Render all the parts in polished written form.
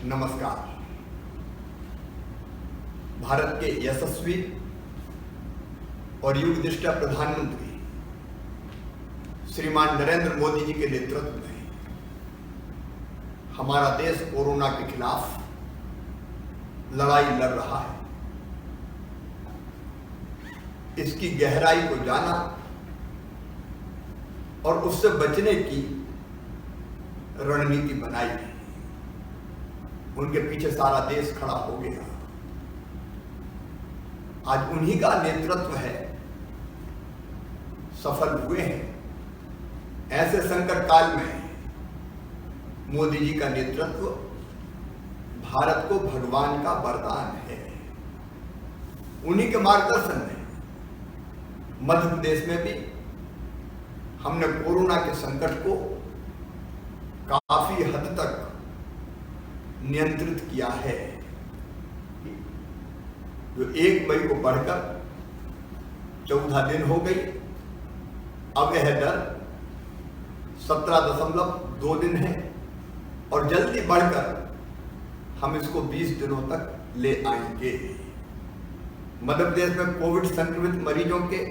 नमस्कार। भारत के यशस्वी और युगनिष्ठ प्रधानमंत्री श्रीमान नरेंद्र मोदी जी के नेतृत्व में हमारा देश कोरोना के खिलाफ लड़ाई लड़ रहा है। इसकी गहराई को जाना और उससे बचने की रणनीति बनाई गई। उनके पीछे सारा देश खड़ा हो गया। आज उन्हीं का नेतृत्व है, सफल हुए हैं। ऐसे संकट काल में मोदी जी का नेतृत्व भारत को भगवान का वरदान है। उन्हीं के मार्गदर्शन में मध्य प्रदेश में भी हमने कोरोना के संकट को काफी हद तक नियंत्रित किया है। जो 1 मई को बढ़कर 14 दिन हो गई, अब यह दर 17.2 दिन है और जल्दी बढ़कर हम इसको 20 दिनों तक ले आएंगे। मध्य प्रदेश में कोविड संक्रमित मरीजों के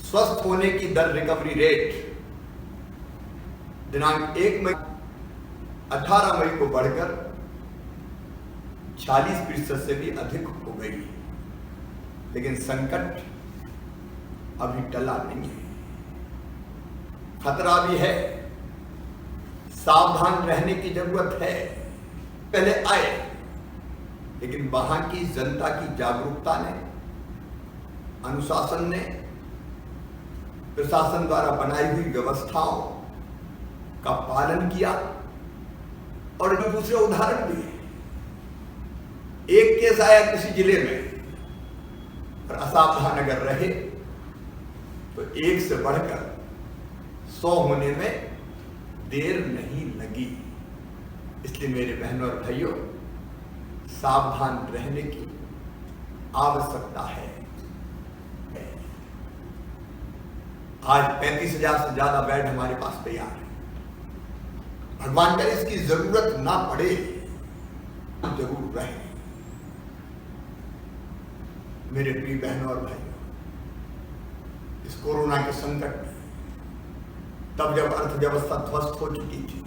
स्वस्थ होने की दर, रिकवरी रेट दिनांक 18 मई को बढ़कर 40% से भी अधिक हो गई। लेकिन संकट अभी टला नहीं है, खतरा भी है, सावधान रहने की जरूरत है। पहले आए, लेकिन वहां की जनता की जागरूकता ने, अनुशासन ने, प्रशासन द्वारा बनाई हुई व्यवस्थाओं का पालन किया। और दूसरे उदाहरण भी है। एक केस आया किसी जिले में और असावधान अगर रहे तो 1 से बढ़कर 100 होने में देर नहीं लगी। इसलिए मेरे बहनों और भाइयों, सावधान रहने की आवश्यकता है। आज 35,000 से ज्यादा बेड हमारे पास तैयार है। भगवान करे इसकी जरूरत ना पड़े, जरूर रहे। मेरे प्रिय बहनों और भाइयों, इस कोरोना के संकट में तब जब अर्थव्यवस्था ध्वस्त हो चुकी थी,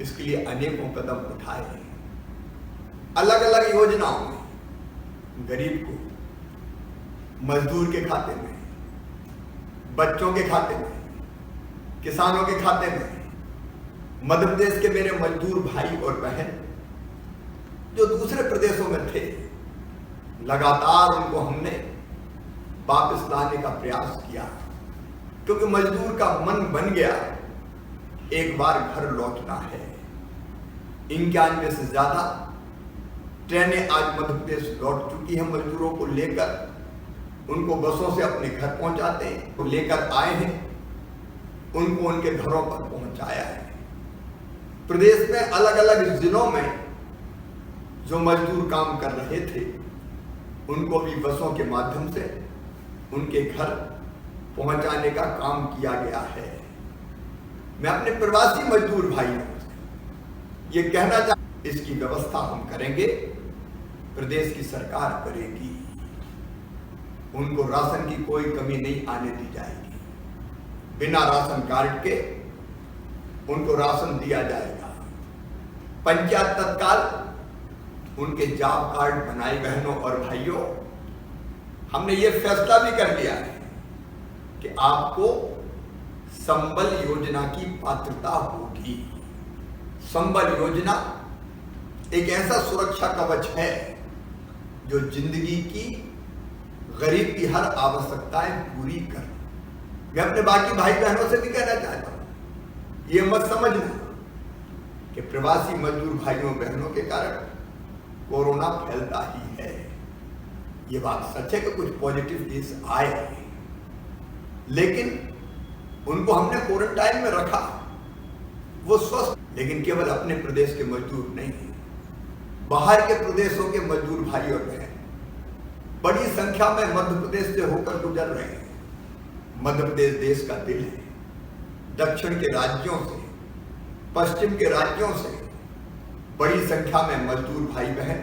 इसके लिए अनेकों कदम उठाए। अलग अलग योजनाओं में गरीब को, मजदूर के खाते में, बच्चों के खाते में, किसानों के खाते में, मध्य प्रदेश के मेरे मजदूर भाई और बहन जो दूसरे प्रदेशों में थे, लगातार उनको हमने वापस लाने का प्रयास किया। क्योंकि मजदूर का मन बन गया एक बार घर लौटना है। 91 से ज्यादा ट्रेनें आज मध्य प्रदेश लौट चुकी हैं। मजदूरों को लेकर उनको बसों से अपने घर पहुंचाते हैं, वो लेकर आए हैं, उनको उनके घरों पर पहुंचाया है। प्रदेश में अलग अलग जिलों में जो मजदूर काम कर रहे थे, उनको भी बसों के माध्यम से उनके घर पहुंचाने का काम किया गया है। मैं अपने प्रवासी मजदूर भाइयों से ये कहना चाहता हूं, इसकी व्यवस्था हम करेंगे, प्रदेश की सरकार करेगी। उनको राशन की कोई कमी नहीं आने दी जाएगी। बिना राशन कार्ड के उनको राशन दिया जाएगा। पंचायत तत्काल उनके जॉब कार्ड बनाए। बहनों और भाइयों, हमने ये फैसला भी कर लिया है कि आपको संबल योजना की पात्रता होगी। संबल योजना एक ऐसा सुरक्षा कवच है जो जिंदगी की, गरीब की हर आवश्यकताएं पूरी कर। मैं अपने बाकी भाई बहनों से भी कहना चाहता हूं, ये मत समझना कि प्रवासी मजदूर भाइयों बहनों के कारण कोरोना फैलता ही है। ये बात सच है कि कुछ पॉजिटिव केस आए, लेकिन उनको हमने क्वारंटाइन में रखा, वो स्वस्थ। लेकिन केवल अपने प्रदेश के मजदूर नहीं, बाहर के प्रदेशों के मजदूर भाई और बहन बड़ी संख्या में मध्य प्रदेश से होकर गुजर रहे हैं। मध्य प्रदेश देश का दिल है। दक्षिण के राज्यों से, पश्चिम के राज्यों से बड़ी संख्या में मजदूर भाई बहन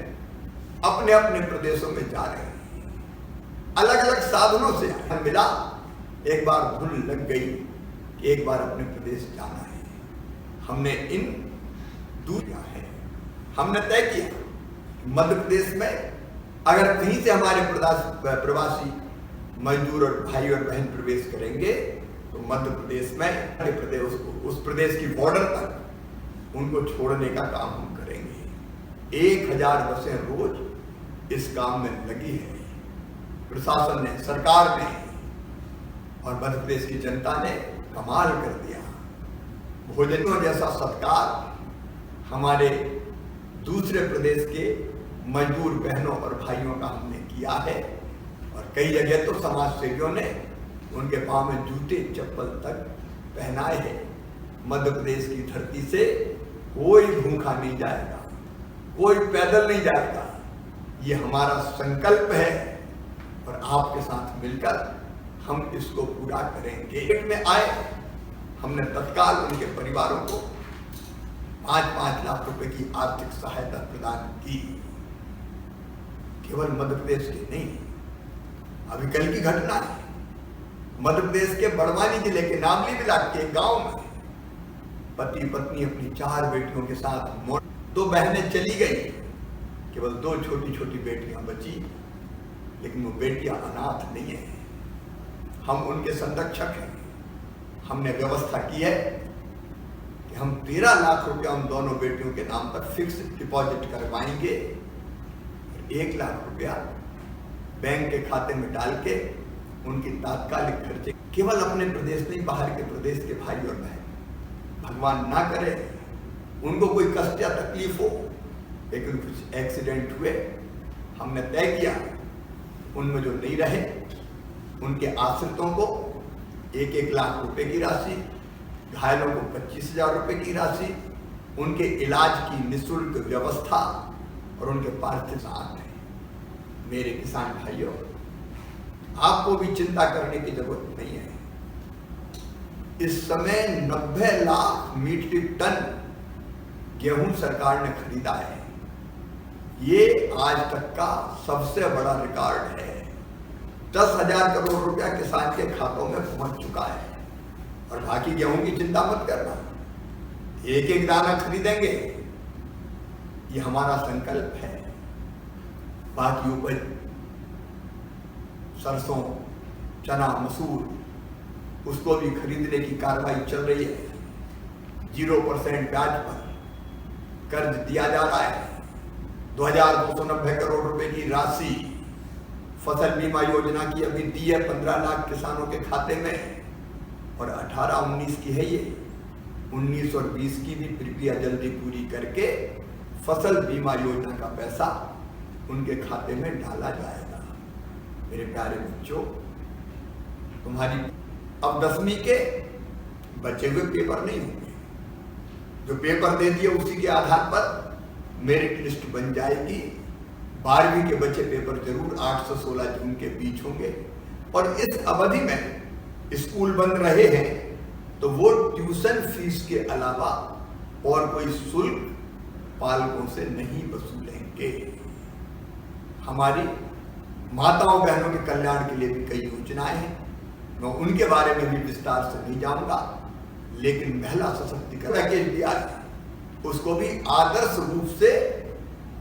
अपने अपने प्रदेशों में जा रहे हैं। अलग अलग साधनों से मिला, एक बार धुन लग गई कि एक बार अपने प्रदेश जाना है। हमने इन दूरियां हैं, हमने तय किया मध्य प्रदेश में अगर कहीं से हमारे प्रवासी मजदूर और भाई और बहन प्रवेश करेंगे तो मध्य प्रदेश में उस प्रदेश की बॉर्डर तक उनको छोड़ने का काम हम करेंगे। 1000 बसें रोज इस काम में लगी है। प्रशासन ने, सरकार ने और मध्य प्रदेश की जनता ने कमाल कर दिया। भोजनों जैसा सत्कार हमारे दूसरे प्रदेश के मजदूर बहनों और भाइयों का हमने किया है और कई जगह तो समाज सेवियों ने उनके पांव में जूते चप्पल तक पहनाए हैं। मध्य प्रदेश की धरती से कोई भूखा नहीं जाएगा, कोई पैदल नहीं जाएगा। ये हमारा संकल्प है और आपके साथ मिलकर हम इसको पूरा करेंगे। पेट में आए हमने तत्काल उनके परिवारों को 5-5 लाख रुपए की आर्थिक सहायता प्रदान की। केवल मध्य प्रदेश के नहीं, अभी कल की घटना है, मध्य प्रदेश के बड़वानी जिले के नामली ब्लॉक के गांव में पति पत्नी अपनी 4 बेटियों के साथ 2 बहनें चली गई, केवल 2 छोटी छोटी बेटियां बची, लेकिन वो बेटियां अनाथ नहीं है। हम उनके संरक्षक हैं। हमने व्यवस्था की है कि हम 13 लाख रुपया उन दोनों बेटियों के नाम पर फिक्स डिपॉजिट करवाएंगे, 1 लाख रुपया बैंक के खाते में डाल के उनकी तात्कालिक खर्चे, केवल अपने प्रदेश नहीं बाहर के प्रदेश के भाई और बहन, भगवान ना करे उनको कोई कष्ट या तकलीफ हो, लेकिन कुछ एक्सीडेंट हुए, हमने तय किया उनमें जो नहीं रहे उनके आश्रितों को 1-1 लाख रुपए की राशि, घायलों को 25,000 रुपए की राशि, उनके इलाज की निःशुल्क व्यवस्था और उनके पार्थिव साथ है। मेरे किसान भाइयों, आपको भी चिंता करने की जरूरत नहीं है। इस समय 90 लाख मीट्रिक टन गेहूं सरकार ने खरीदा है। ये आज तक का सबसे बड़ा रिकॉर्ड है। 10,000 करोड़ रुपया किसान के खातों में पहुंच चुका है और बाकी गेहूं की चिंता मत करना, 1-1 दाना खरीदेंगे, ये हमारा संकल्प है। बाकी उपज सरसों, चना, मसूर, उसको भी खरीदने की कार्रवाई चल रही है। 0% ब्याज पर कर्ज दिया जा रहा है। 2,290 करोड़ रुपए की राशि फसल बीमा योजना की अभी दी है 15 लाख किसानों के खाते में और 18-19 की है ये। 19 और 20 की भी प्रक्रिया जल्दी पूरी करके फसल बीमा योजना का पैसा उनके खाते में डाला जाएगा। मेरे प्यारे बच्चों, तुम्हारी अब 10वीं के बचे हुए पेपर नहीं होंगे। जो पेपर दे दिए उसी के आधार पर मेरिट लिस्ट बन जाएगी। 12वीं के बचे पेपर जरूर 8 से 16 जून के बीच होंगे और इस अवधि में स्कूल बंद रहे हैं तो वो ट्यूशन फीस के अलावा और कोई शुल्क पालकों से नहीं वसूलेंगे। हमारी माताओं बहनों के कल्याण के लिए भी कई योजनाएं हैं, मैं उनके बारे में भी विस्तार से नहीं जाऊंगा, लेकिन महिला सशक्तिकरण के लिए उसको भी आदर्श रूप से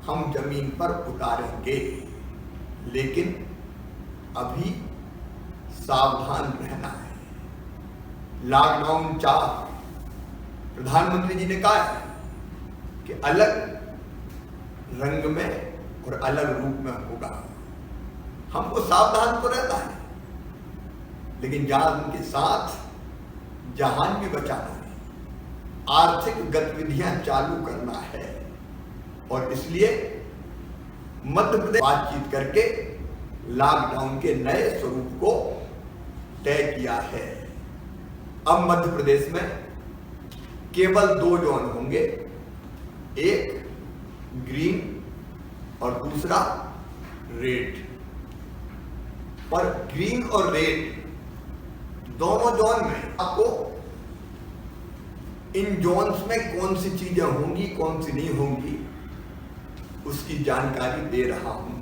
हम जमीन पर उतारेंगे। लेकिन अभी सावधान रहना है। लॉकडाउन 4 प्रधानमंत्री जी ने कहा है कि अलग रंग में और अलग रूप में होगा। हमको सावधान तो रहता है, लेकिन जान के साथ जहान भी बचाना है, आर्थिक गतिविधियां चालू करना है और इसलिए मध्य प्रदेश बातचीत करके लॉकडाउन के नए स्वरूप को तय किया है। अब मध्य प्रदेश में केवल 2 जोन होंगे, एक ग्रीन और दूसरा रेड। पर ग्रीन और रेड दोनों जोन में आपको इन जोन्स में कौन सी चीजें होंगी, कौन सी नहीं होंगी, उसकी जानकारी दे रहा हूं।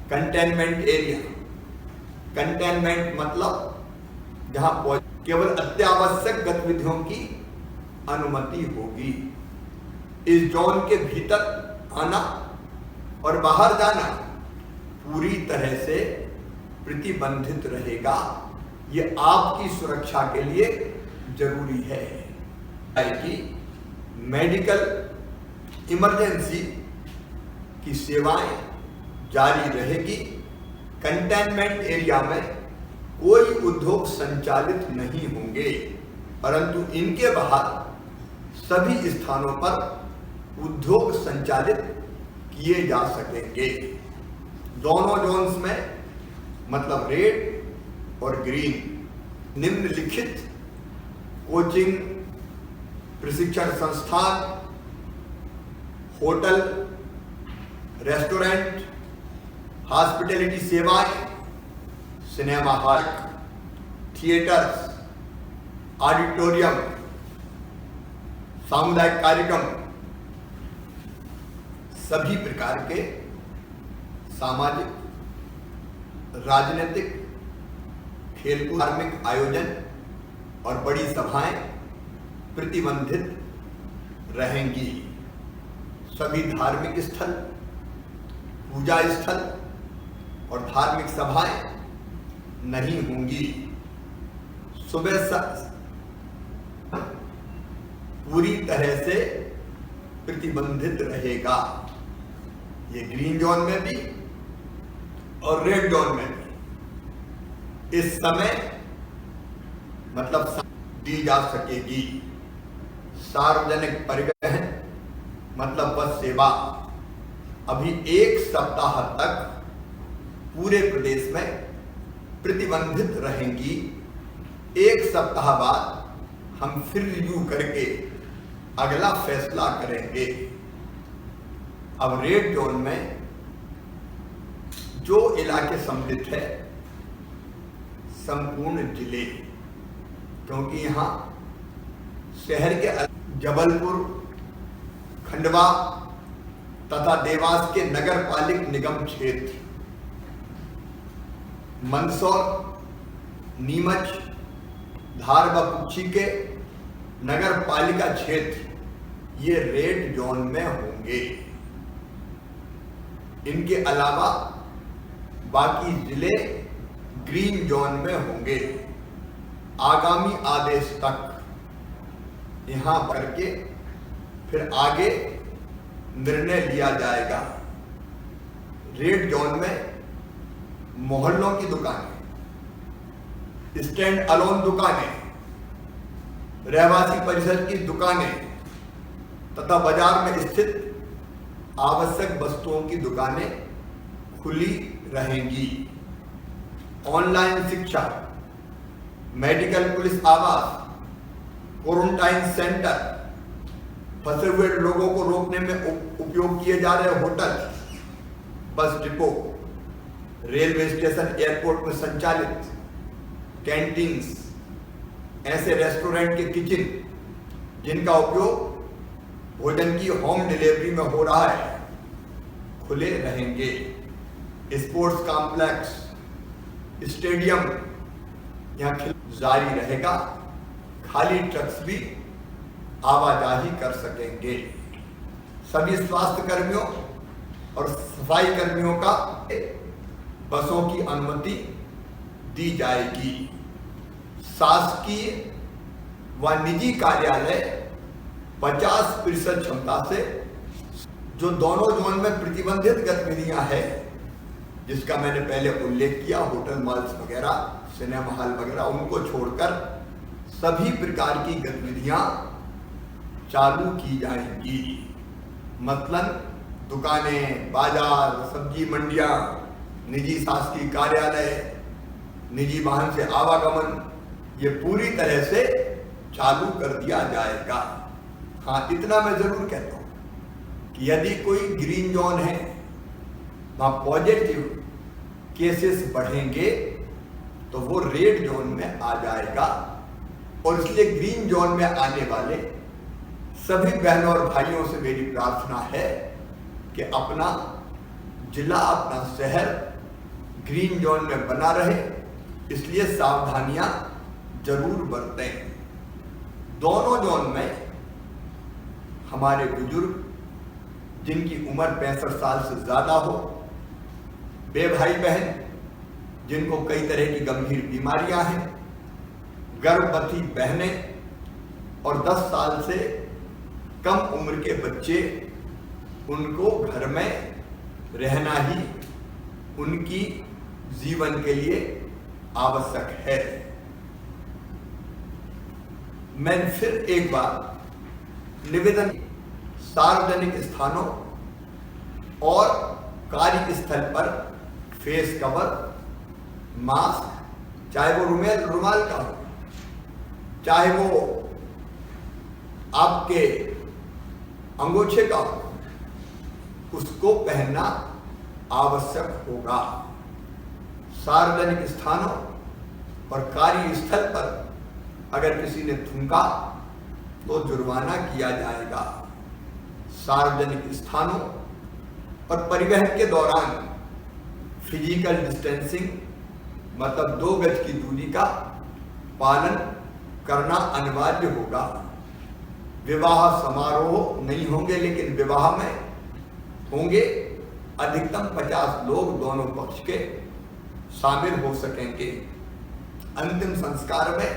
कंटेनमेंट एरिया, कंटेनमेंट मतलब जहां केवल अत्यावश्यक गतिविधियों की अनुमति होगी। इस जोन के भीतर आना और बाहर जाना पूरी तरह से प्रतिबंधित रहेगा। ये आपकी सुरक्षा के लिए जरूरी है कि मेडिकल इमरजेंसी की सेवाएं जारी रहेगी। कंटेनमेंट एरिया में कोई उद्योग संचालित नहीं होंगे, परंतु इनके बाहर सभी स्थानों पर उद्योग संचालित किए जा सकेंगे। दोनों जोन्स में मतलब रेड और ग्रीन, निम्नलिखित कोचिंग, प्रशिक्षण संस्थान, होटल, रेस्टोरेंट, हॉस्पिटैलिटी सेवाएं, सिनेमा हॉल, थिएटर्स, ऑडिटोरियम, सामुदायिक कार्यक्रम, सभी प्रकार के सामाजिक, राजनीतिक, खेलकूद, धार्मिक आयोजन और बड़ी सभाएं प्रतिबंधित रहेंगी। सभी धार्मिक स्थल, पूजा स्थल और धार्मिक सभाएं नहीं होंगी। सुबह पूरी तरह से प्रतिबंधित रहेगा। ये ग्रीन जोन में भी और रेड जोन में भी इस समय मतलब दी जा सकेगी। सार्वजनिक परिवहन मतलब बस सेवा अभी 1 सप्ताह तक पूरे प्रदेश में प्रतिबंधित रहेंगी। 1 सप्ताह बाद हम फिर रिव्यू करके अगला फैसला करेंगे। अब रेड जोन में जो इलाके सम्मिलित है, संपूर्ण जिले, क्योंकि यहां शहर के जबलपुर, खंडवा तथा देवास के नगर पालिक निगम क्षेत्र, मंदसौर, नीमच, धार व कुक्षी के नगर पालिका क्षेत्र ये रेड जोन में होंगे। इनके अलावा बाकी जिले ग्रीन जोन में होंगे। आगामी आदेश तक यहां करके फिर आगे निर्णय लिया जाएगा। रेड जोन में मोहल्लों की दुकानें, स्टैंड अलोन दुकानें, रहवासी परिसर की दुकानें तथा बाजार में स्थित आवश्यक वस्तुओं की दुकानें खुली रहेंगी। ऑनलाइन शिक्षा, मेडिकल पुलिस आवास, क्वारंटाइन सेंटर, फंसे हुए लोगों को रोकने में उपयोग किए जा रहे hotel, bus depot, railway station, airport में संचालित कैंटीन्स, ऐसे रेस्टोरेंट के किचन जिनका उपयोग भोजन की होम डिलीवरी में हो रहा है, खुले रहेंगे। स्पोर्ट्स कॉम्प्लेक्स, स्टेडियम यहाँ जारी रहेगा। खाली ट्रक्स भी आवाजाही कर सकेंगे। सभी स्वास्थ्य कर्मियों और सफाई कर्मियों का बसों की अनुमति दी जाएगी। शासकीय व निजी कार्यालय 50% क्षमता से, जो दोनों जोन में प्रतिबंधित गतिविधियां हैं, जिसका मैंने पहले उल्लेख किया, होटल, मॉल्स वगैरह, सिनेमा हॉल वगैरह, उनको छोड़कर सभी प्रकार की गतिविधियां चालू की जाएंगी। मसलन दुकानें, बाजार, सब्जी मंडियां, निजी शासकीय कार्यालय, निजी वाहन से आवागमन, ये पूरी तरह से चालू कर दिया जाएगा। हाँ, इतना मैं जरूर कहता हूं कि यदि कोई ग्रीन जोन है, वहां पॉजिटिव केसेस बढ़ेंगे तो वो रेड जोन में आ जाएगा और इसलिए ग्रीन जोन में आने वाले सभी बहनों और भाइयों से मेरी प्रार्थना है कि अपना जिला, अपना शहर ग्रीन जोन में बना रहे, इसलिए सावधानियां जरूर बरतें। दोनों जोन में हमारे बुजुर्ग जिनकी उम्र 65 साल से ज्यादा हो, वे भाई बहन जिनको कई तरह की गंभीर बीमारियां हैं, गर्भवती बहनें और 10 साल से कम उम्र के बच्चे, उनको घर में रहना ही उनकी जीवन के लिए आवश्यक है। मैं फिर एक बार निवेदन, सार्वजनिक स्थानों और कार्यस्थल पर फेस कवर, मास्क, चाहे वो रुमाल का हो, चाहे वो आपके अंगोछे का हो, उसको पहनना आवश्यक होगा। सार्वजनिक स्थानों और कार्यस्थल पर अगर किसी ने थूका तो जुर्माना किया जाएगा। सार्वजनिक स्थानों और परिवहन के दौरान फिजिकल डिस्टेंसिंग, मतलब 2 गज की दूरी का पालन करना अनिवार्य होगा। विवाह समारोह नहीं होंगे, लेकिन विवाह में होंगे अधिकतम 50 लोग दोनों पक्ष के शामिल हो सकेंगे। अंतिम संस्कार में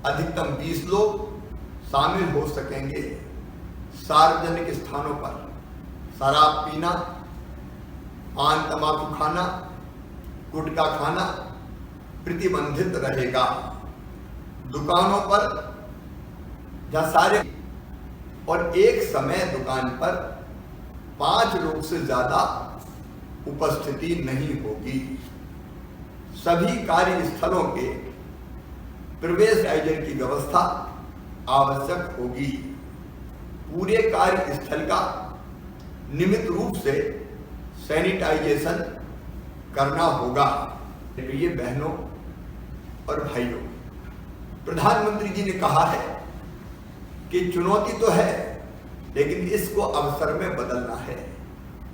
अधिकतम 20 लोग शामिल हो सकेंगे। सार्वजनिक स्थानों पर शराब पीना, पान तंबाकू खाना, गुटखा खाना प्रतिबंधित रहेगा। दुकानों पर जहां सारे और एक समय दुकान पर 5 लोग से ज्यादा उपस्थिति नहीं होगी। सभी कार्यस्थलों के प्रवेश सैनिटाइजर की व्यवस्था आवश्यक होगी। पूरे कार्यस्थल का नियमित रूप से सैनिटाइजेशन करना होगा। प्रिय बहनों और भाइयों, प्रधानमंत्री जी ने कहा है कि चुनौती तो है, लेकिन इसको अवसर में बदलना है।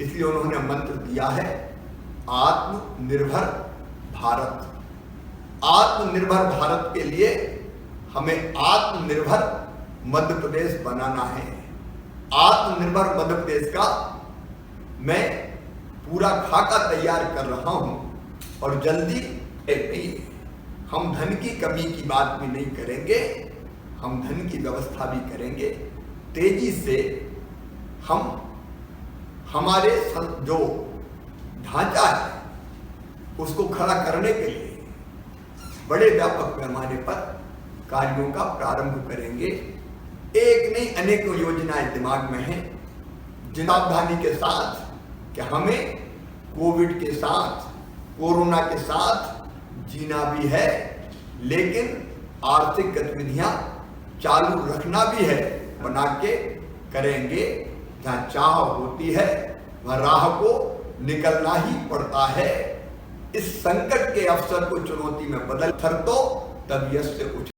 इसलिए उन्होंने मंत्र दिया है, आत्मनिर्भर भारत। आत्मनिर्भर भारत के लिए हमें आत्मनिर्भर मध्य प्रदेश बनाना है। आत्मनिर्भर मध्य प्रदेश का मैं पूरा खाका तैयार कर रहा हूं और जल्दी नहीं। हम धन की कमी की बात भी नहीं करेंगे, हम धन की व्यवस्था भी करेंगे। तेजी से हम हमारे जो ढांचा है उसको खड़ा करने के लिए बड़े व्यापक पैमाने पर कार्यों का प्रारंभ करेंगे। एक नहीं अनेकों योजनाएं दिमाग में हैं, जिन सावधानी के साथ कि हमें कोविड के साथ, कोरोना के साथ जीना भी है, लेकिन आर्थिक गतिविधियां चालू रखना भी है। बना के करेंगे। जहां चाह होती है वह राह को निकलना ही पड़ता है। इस संकट के अवसर को चुनौती में बदल कर तो तबीयत से उठ